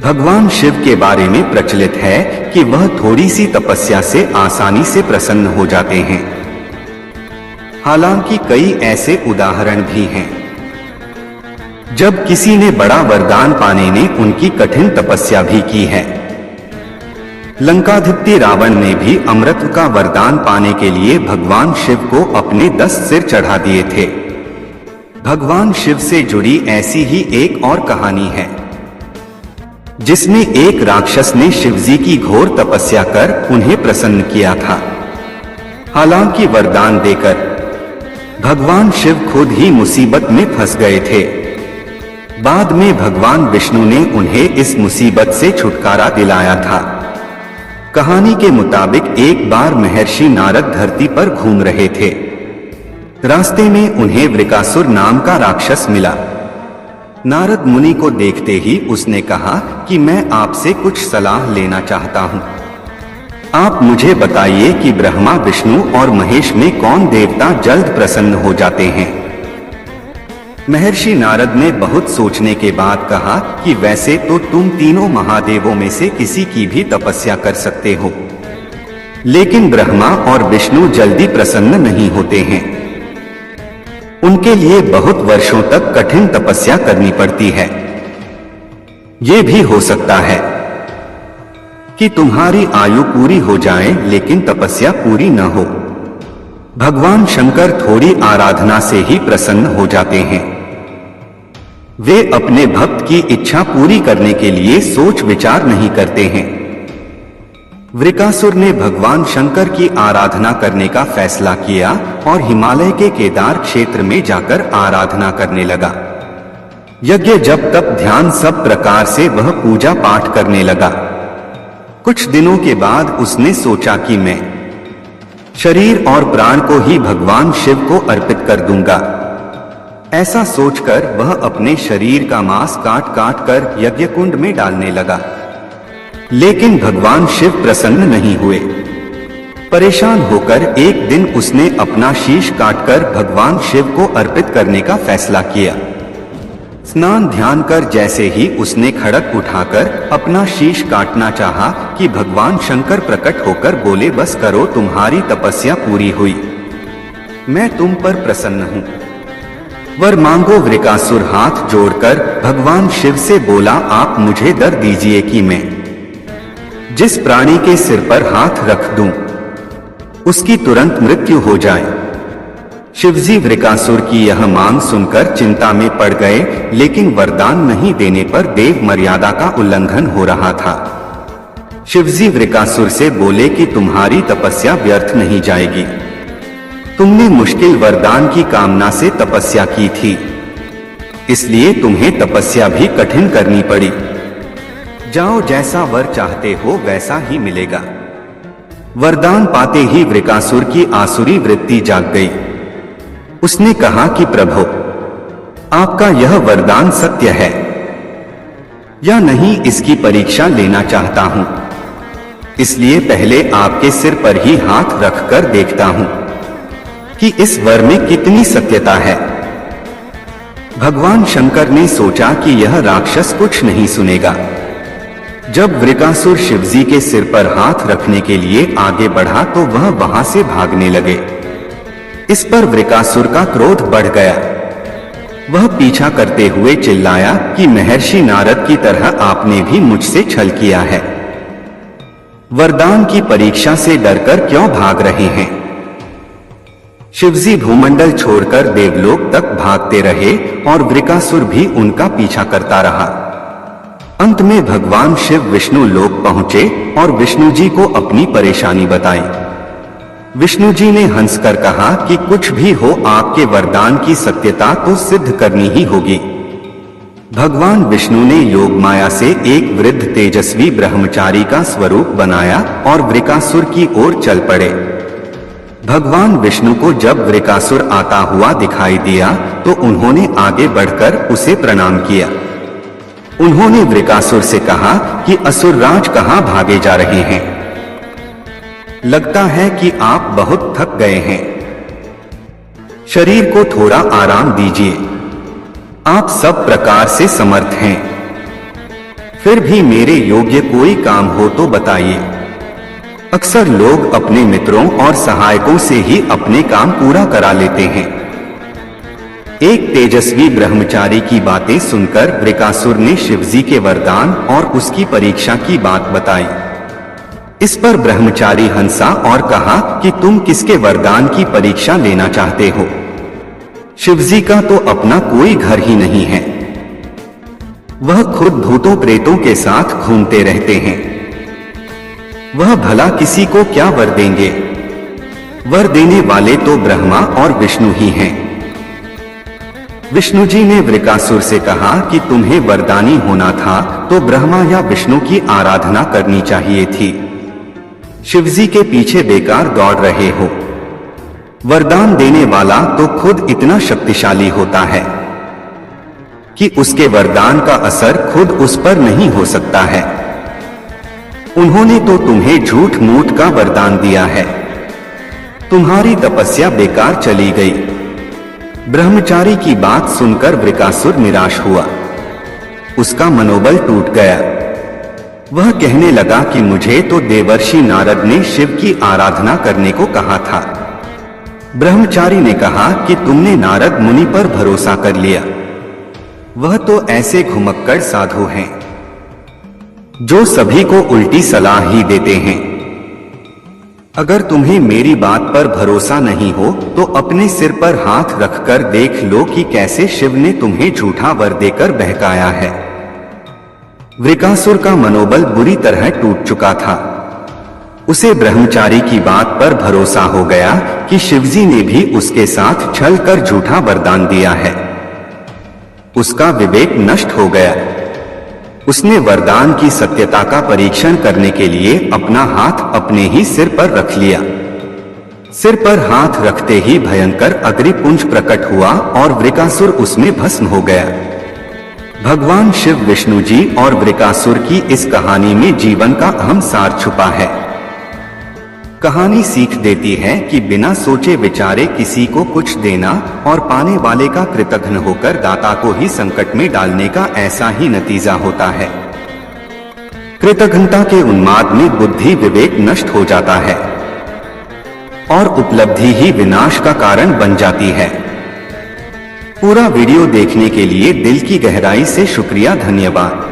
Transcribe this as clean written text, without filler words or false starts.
भगवान शिव के बारे में प्रचलित है कि वह थोड़ी सी तपस्या से आसानी से प्रसन्न हो जाते हैं। हालांकि कई ऐसे उदाहरण भी हैं जब किसी ने बड़ा वरदान पाने ने उनकी कठिन तपस्या भी की है। लंकाधिपति रावण ने भी अमृत का वरदान पाने के लिए भगवान शिव को अपने 10 सिर चढ़ा दिए थे। भगवान शिव से जुड़ी ऐसी ही एक और कहानी है जिसमें एक राक्षस ने शिवजी की घोर तपस्या कर उन्हें प्रसन्न किया था। हालांकि वरदान देकर भगवान शिव खुद ही मुसीबत में फंस गए थे। बाद में भगवान विष्णु ने उन्हें इस मुसीबत से छुटकारा दिलाया था। कहानी के मुताबिक एक बार महर्षि नारद धरती पर घूम रहे थे। रास्ते में उन्हें वृकासुर नाम का राक्षस मिला। नारद मुनि को देखते ही उसने कहा कि मैं आपसे कुछ सलाह लेना चाहता हूं। आप मुझे बताइए कि ब्रह्मा, विष्णु और महेश में कौन देवता जल्द प्रसन्न हो जाते हैं। महर्षि नारद ने बहुत सोचने के बाद कहा कि वैसे तो तुम तीनों महादेवों में से किसी की भी तपस्या कर सकते हो, लेकिन ब्रह्मा और विष्णु जल्दी प्रसन्न नहीं होते हैं। उनके लिए बहुत वर्षों तक कठिन तपस्या करनी पड़ती है। ये भी हो सकता है कि तुम्हारी आयु पूरी हो जाए लेकिन तपस्या पूरी न हो। भगवान शंकर थोड़ी आराधना से ही प्रसन्न हो जाते हैं। वे अपने भक्त की इच्छा पूरी करने के लिए सोच विचार नहीं करते हैं। वृकासुर ने भगवान शंकर की आराधना करने का फैसला किया और हिमालय के केदार क्षेत्र में जाकर आराधना करने लगा। यज्ञ, जप, तप, ध्यान सब प्रकार से वह पूजा पाठ करने लगा। कुछ दिनों के बाद उसने सोचा कि मैं शरीर और प्राण को ही भगवान शिव को अर्पित कर दूंगा। ऐसा सोचकर वह अपने शरीर का मांस काट काट कर यज्ञ कुंड में डालने लगा, लेकिन भगवान शिव प्रसन्न नहीं हुए। परेशान होकर एक दिन उसने अपना शीश काटकर भगवान शिव को अर्पित करने का फैसला किया। स्नान ध्यान कर जैसे ही उसने खड़ग उठाकर अपना शीश काटना चाहा कि भगवान शंकर प्रकट होकर बोले, बस करो, तुम्हारी तपस्या पूरी हुई, मैं तुम पर प्रसन्न हूं, वर मांगो। वृकासुर हाथ जोड़कर भगवान शिव से बोला, आप मुझे वर दीजिए कि मैं जिस प्राणी के सिर पर हाथ रख दूं उसकी तुरंत मृत्यु हो जाए। शिवजी वृकासुर की यह मांग सुनकर चिंता में पड़ गए, लेकिन वरदान नहीं देने पर देव मर्यादा का उल्लंघन हो रहा था। शिवजी वृकासुर से बोले कि तुम्हारी तपस्या व्यर्थ नहीं जाएगी। तुमने मुश्किल वरदान की कामना से तपस्या की थी, इसलिए तुम्हें तपस्या भी कठिन करनी पड़ी। जाओ, जैसा वर चाहते हो वैसा ही मिलेगा। वरदान पाते ही वृकासुर की आसुरी वृत्ति जाग गई। उसने कहा कि प्रभु, आपका यह वरदान सत्य है या नहीं, इसकी परीक्षा लेना चाहता हूं, इसलिए पहले आपके सिर पर ही हाथ रखकर देखता हूं कि इस वर में कितनी सत्यता है। भगवान शंकर ने सोचा कि यह राक्षस कुछ नहीं सुनेगा। जब वृकासुर शिवजी के सिर पर हाथ रखने के लिए आगे बढ़ा तो वह वहां से भागने लगे। इस पर वृकासुर का क्रोध बढ़ गया। वह पीछा करते हुए चिल्लाया कि महर्षि नारद की तरह आपने भी मुझसे छल किया है। वरदान की परीक्षा से डरकर क्यों भाग रहे हैं। शिवजी भूमंडल छोड़कर देवलोक तक भागते रहे और वृकासुर भी उनका पीछा करता रहा। अंत में भगवान शिव विष्णु लोक पहुंचे और विष्णु जी को अपनी परेशानी बताई। विष्णु जी ने हंसकर कहा कि कुछ भी हो, आपके वरदान की सत्यता तो सिद्ध करनी ही होगी। भगवान विष्णु ने योग माया से एक वृद्ध तेजस्वी ब्रह्मचारी का स्वरूप बनाया और वृकासुर की ओर चल पड़े। भगवान विष्णु को जब वृकासुर आता हुआ दिखाई दिया तो उन्होंने आगे बढ़कर उसे प्रणाम किया। उन्होंने वृकासुर से कहा कि असुरराज कहां भागे जा रहे हैं। लगता है कि आप बहुत थक गए हैं, शरीर को थोड़ा आराम दीजिए, आप सब प्रकार से समर्थ हैं। फिर भी मेरे योग्य कोई काम हो तो बताइए। अक्सर लोग अपने मित्रों और सहायकों से ही अपने काम पूरा करा लेते हैं। एक तेजस्वी ब्रह्मचारी की बातें सुनकर वृकासुर ने शिवजी के वरदान और उसकी परीक्षा की बात बताई। इस पर ब्रह्मचारी हंसा और कहा कि तुम किसके वरदान की परीक्षा लेना चाहते हो? शिवजी का तो अपना कोई घर ही नहीं है। वह खुद भूतों प्रेतों के साथ घूमते रहते हैं। वह भला किसी को क्या वर देंगे? वर देने वाले तो ब्रह्मा और विष्णु ही हैं। विष्णु जी ने वृकासुर से कहा कि तुम्हें वरदानी होना था तो ब्रह्मा या विष्णु की आराधना करनी चाहिए थी। शिवजी के पीछे बेकार दौड़ रहे हो। वरदान देने वाला तो खुद इतना शक्तिशाली होता है कि उसके वरदान का असर खुद उस पर नहीं हो सकता है। उन्होंने तो तुम्हें झूठ मूठ का वरदान दिया है। तुम्हारी तपस्या बेकार चली गई। ब्रह्मचारी की बात सुनकर वृकासुर निराश हुआ। उसका मनोबल टूट गया। वह कहने लगा कि मुझे तो देवर्षि नारद ने शिव की आराधना करने को कहा था। ब्रह्मचारी ने कहा कि तुमने नारद मुनि पर भरोसा कर लिया। वह तो ऐसे घुमक्कड़ साधु हैं जो सभी को उल्टी सलाह ही देते हैं। अगर तुम्हें मेरी बात पर भरोसा नहीं हो तो अपने सिर पर हाथ रखकर देख लो कि कैसे शिव ने तुम्हें झूठा वर देकर बहकाया है। वृकासुर का मनोबल बुरी तरह टूट चुका था। उसे ब्रह्मचारी की बात पर भरोसा हो गया कि शिवजी ने भी उसके साथ छल कर झूठा वरदान दिया है। उसका विवेक नष्ट हो गया। उसने वरदान की सत्यता का परीक्षण करने के लिए अपना हाथ अपने ही सिर पर रख लिया। सिर पर हाथ रखते ही भयंकर अग्निपुंज प्रकट हुआ और वृकासुर उसमें भस्म हो गया। भगवान शिव, विष्णु जी और वृकासुर की इस कहानी में जीवन का अहम सार छुपा है। कहानी सीख देती है कि बिना सोचे विचारे किसी को कुछ देना और पाने वाले का कृतघ्न होकर दाता को ही संकट में डालने का ऐसा ही नतीजा होता है। कृतघ्नता के उन्माद में बुद्धि विवेक नष्ट हो जाता है और उपलब्धि ही विनाश का कारण बन जाती है। पूरा वीडियो देखने के लिए दिल की गहराई से शुक्रिया, धन्यवाद।